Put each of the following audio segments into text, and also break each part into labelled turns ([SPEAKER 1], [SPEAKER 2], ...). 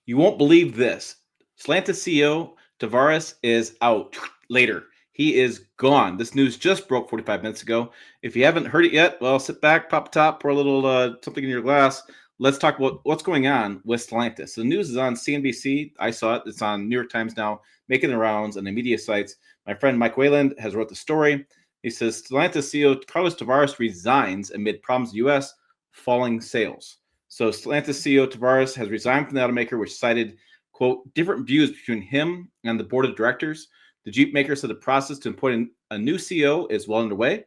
[SPEAKER 1] You won't believe this. Stellantis CEO Tavares is out later. He is gone. This news just broke 45 minutes ago. If you haven't heard it yet, well, sit back, pop top, pour a little something in your glass. Let's talk about what's going on with Stellantis. So the news is on CNBC. I saw it. It's on New York Times now, making the rounds on the media sites. My friend Mike Wayland has wrote the story. He says Stellantis CEO Carlos Tavares resigns amid problems in the U.S., falling sales. So Stellantis CEO Tavares has resigned from the automaker, which cited, quote, different views between him and the board of directors. The Jeep maker said the process to appoint a new CEO is well underway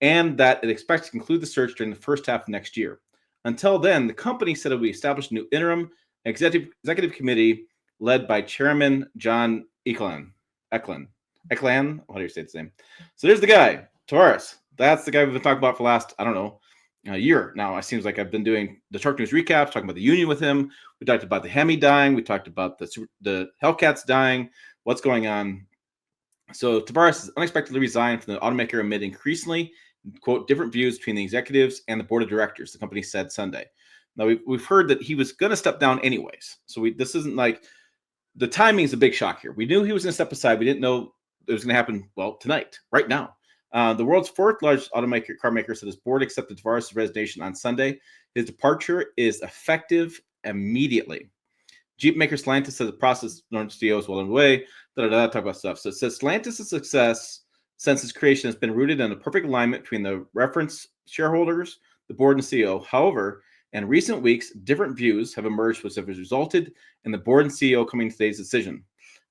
[SPEAKER 1] and that it expects to conclude the search during the first half of next year. Until then, the company said it would establish a new interim executive committee led by Chairman John Eklund. Eklund? How do you say his name? So there's the guy, Tavares. That's the guy we've been talking about for the last, I don't know, a year now. It seems like I've been doing the Truck News recaps, talking about the union with him. We talked about the Hemi dying. We talked about the Hellcats dying. What's going on? So Tavares has unexpectedly resigned from the automaker amid increasingly, quote, different views between the executives and the board of directors, the company said Sunday. Now, we've heard that he was going to step down anyways. So this isn't like the timing is a big shock here. We knew he was going to step aside. We didn't know it was going to happen, well, tonight, right now. The world's fourth largest car maker said his board accepted Tavares' resignation on Sunday. His departure is effective immediately. Jeep maker Stellantis said the process CEO is well underway. Talk about stuff. So it says Stellantis' success since its creation has been rooted in a perfect alignment between the reference shareholders, the board, and CEO. However, in recent weeks, different views have emerged, which have resulted in the board and CEO coming to today's decision.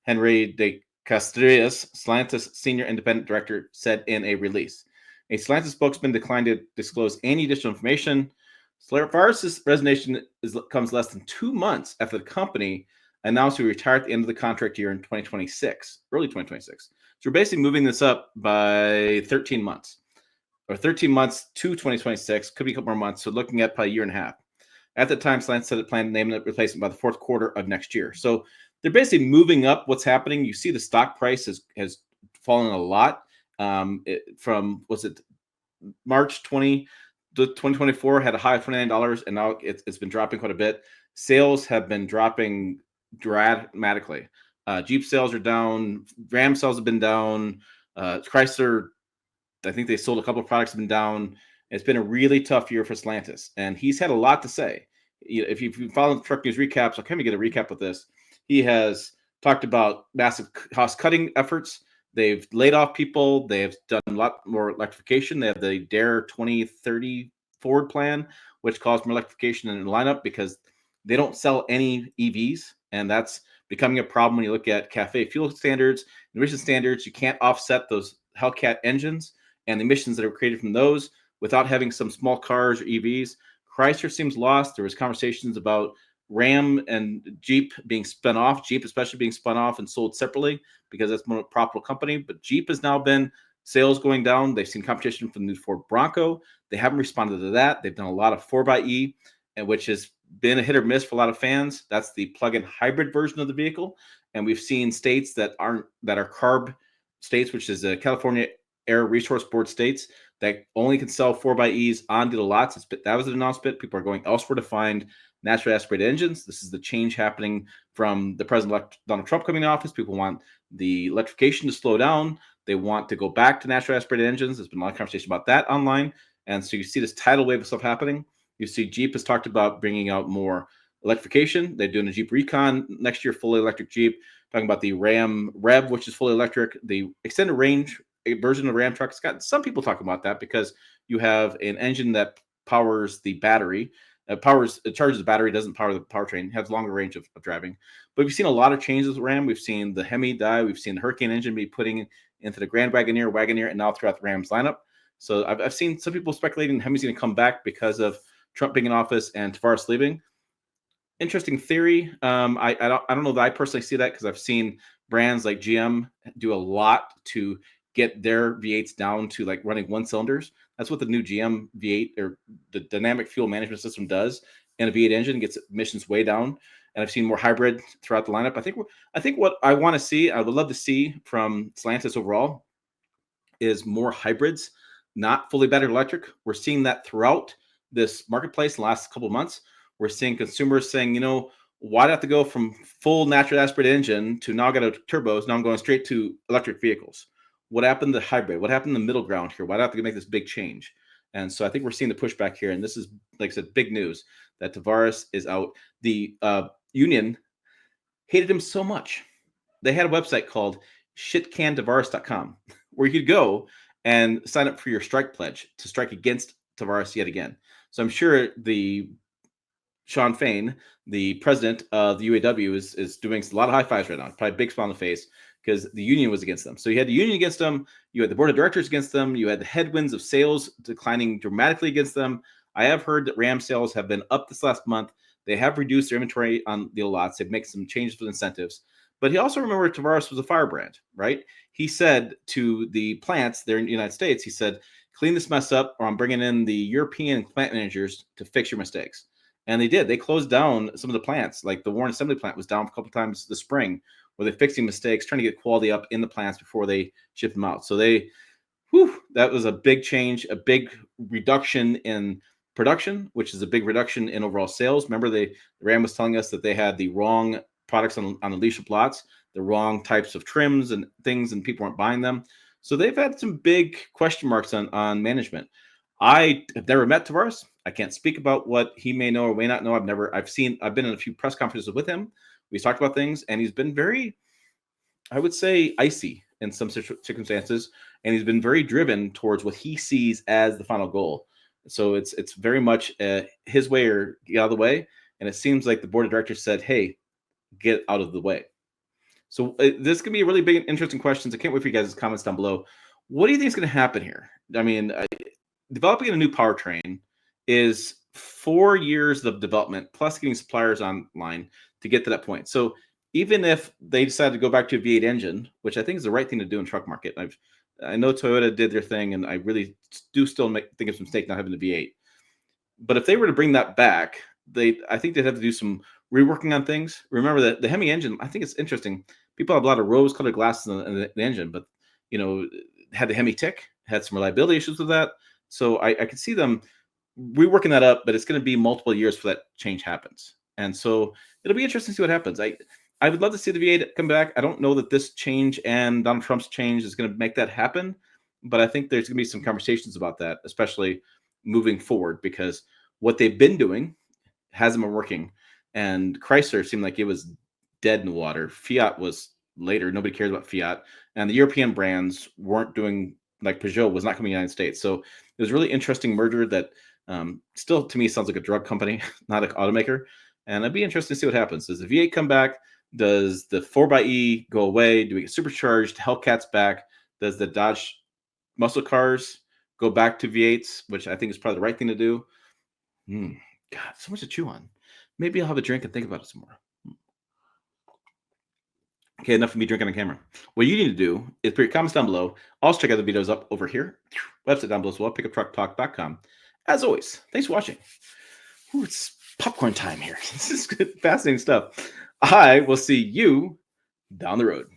[SPEAKER 1] Henry de Castrillas, Stellantis senior independent director, said in a release. A Stellantis spokesman declined to disclose any additional information. Tavares' resignation comes less than 2 months after the company announced he would retire at the end of the contract year in 2026, early 2026. So we're basically moving this up by 13 months, or 13 months to 2026. Could be a couple more months. So looking at probably a year and a half. At the time, Stellantis said it planned to name the replacement by the fourth quarter of next year. So they're basically moving up what's happening. You see the stock price has fallen a lot from, was it March 2024 had a high of $29, and now it's been dropping quite a bit. Sales have been dropping dramatically. Jeep sales are down. Ram sales have been down. Chrysler, I think they sold a couple of products, have been down. It's been a really tough year for Stellantis, and he's had a lot to say. If you follow the Truck News recaps, I'll kind of get a recap of this. He has talked about massive cost-cutting efforts. They've laid off people. They have done a lot more electrification. They have the DARE 2030 Ford plan, which calls for more electrification in the lineup because they don't sell any EVs, and that's becoming a problem when you look at CAFE fuel standards, emission standards. You can't offset those Hellcat engines and the emissions that are created from those without having some small cars or EVs. Chrysler seems lost. There was conversations about Ram and Jeep being spun off, Jeep especially being spun off and sold separately because that's a more profitable company. But Jeep has now been sales going down. They've seen competition from the new Ford Bronco. They haven't responded to that. They've done a lot of 4xe, and which has been a hit or miss for a lot of fans. That's the plug-in hybrid version of the vehicle. And we've seen states that are CARB states, which is the California Air Resource Board states, that only can sell 4xe onto the lots. That was an announcement. People are going elsewhere to find naturally aspirated engines. This is the change happening from the President-elect Donald Trump coming to office. People want the electrification to slow down. They want to go back to naturally aspirated engines. There's been a lot of conversation about that online. And so you see this tidal wave of stuff happening. You see Jeep has talked about bringing out more electrification. They're doing a Jeep Recon next year, fully electric Jeep. Talking about the Ram Rev, which is fully electric. The extended range version of the Ram truck. It's got some people talking about that because you have an engine that powers the battery. It charges the battery, doesn't power the powertrain, has longer range of driving. But we've seen a lot of changes with Ram. We've seen the Hemi die. We've seen the Hurricane engine be putting into the Grand Wagoneer, and now throughout the Ram's lineup. So I've seen some people speculating Hemi's going to come back because of Trump being in office and Tavares leaving. Interesting theory. I don't know that I personally see that because I've seen brands like GM do a lot to get their V8s down to like running one cylinders. That's what the new GM V8 or the dynamic fuel management system does. And a V8 engine gets emissions way down. And I've seen more hybrid throughout the lineup. I think what I want to see, I would love to see from Stellantis overall, is more hybrids, not fully battery electric. We're seeing that throughout this marketplace in the last couple of months. We're seeing consumers saying, Why do I have to go from full natural aspirated engine to now I got a turbos? Now I'm going straight to electric vehicles. What happened to hybrid? What happened to the middle ground here? Why do I have to make this big change? And so I think we're seeing the pushback here. And this is, like I said, big news that Tavares is out. The union hated him so much. They had a website called shitcantavares.com where you could go and sign up for your strike pledge to strike against Tavares yet again. So I'm sure the Sean Fain, the president of the UAW, is doing a lot of high fives right now. Probably a big smile on the face because the union was against them. So you had the union against them, you had the board of directors against them, you had the headwinds of sales declining dramatically against them. I have heard that Ram sales have been up this last month. They have reduced their inventory on the lots. They've made some changes with incentives. But he also remembered Tavares was a firebrand, right? He said to the plants there in the United States, he said, clean this mess up or I'm bringing in the European plant managers to fix your mistakes. And they did. They closed down some of the plants, like the Warren Assembly plant was down a couple of times this spring, where they're fixing mistakes, trying to get quality up in the plants before they ship them out. So that was a big change, a big reduction in production, which is a big reduction in overall sales. Remember, Ram was telling us that they had the wrong products on the leadership lots, the wrong types of trims and things, and people weren't buying them. So they've had some big question marks on management. I have never met Tavares. I can't speak about what he may know or may not know. I've been in a few press conferences with him. We've talked about things, and he's been very, I would say, icy in some circumstances, and he's been very driven towards what he sees as the final goal. So it's very much his way or get out of the way. And it seems like the board of directors said, "Hey, get out of the way." So this can be a really big, interesting questions. I can't wait for you guys' comments down below. What do you think is going to happen here? I mean, developing a new powertrain is 4 years of development plus getting suppliers online to get to that point. So even if they decide to go back to a V8 engine, which I think is the right thing to do in truck market, I know Toyota did their thing, and I really do still think it's a mistake not having the V8. But if they were to bring that back, I think they'd have to do some reworking on things. Remember that the Hemi engine, I think it's interesting. People have a lot of rose-colored glasses in the engine, but had the Hemi tick, had some reliability issues with that. So I could see them reworking that up, but it's going to be multiple years before that change happens. And so it'll be interesting to see what happens. I would love to see the V8 come back. I don't know that this change and Donald Trump's change is going to make that happen, but I think there's going to be some conversations about that, especially moving forward, because what they've been doing hasn't been working. And Chrysler seemed like it was dead in the water. Fiat was later. Nobody cares about Fiat. And the European brands weren't doing, like Peugeot was not coming to the United States. So it was a really interesting merger that still, to me, sounds like a drug company, not an automaker. And it'd be interesting to see what happens. Does the V8 come back? Does the 4xe go away? Do we get supercharged? Hellcat's back. Does the Dodge muscle cars go back to V8s, which I think is probably the right thing to do? God, so much to chew on. Maybe I'll have a drink and think about it some more. Okay, enough of me drinking on camera. What you need to do is put your comments down below. Also check out the videos up over here. Website down below as well, pickuptrucktalk.com. As always, thanks for watching. Ooh, it's popcorn time here. This is good, fascinating stuff. I will see you down the road.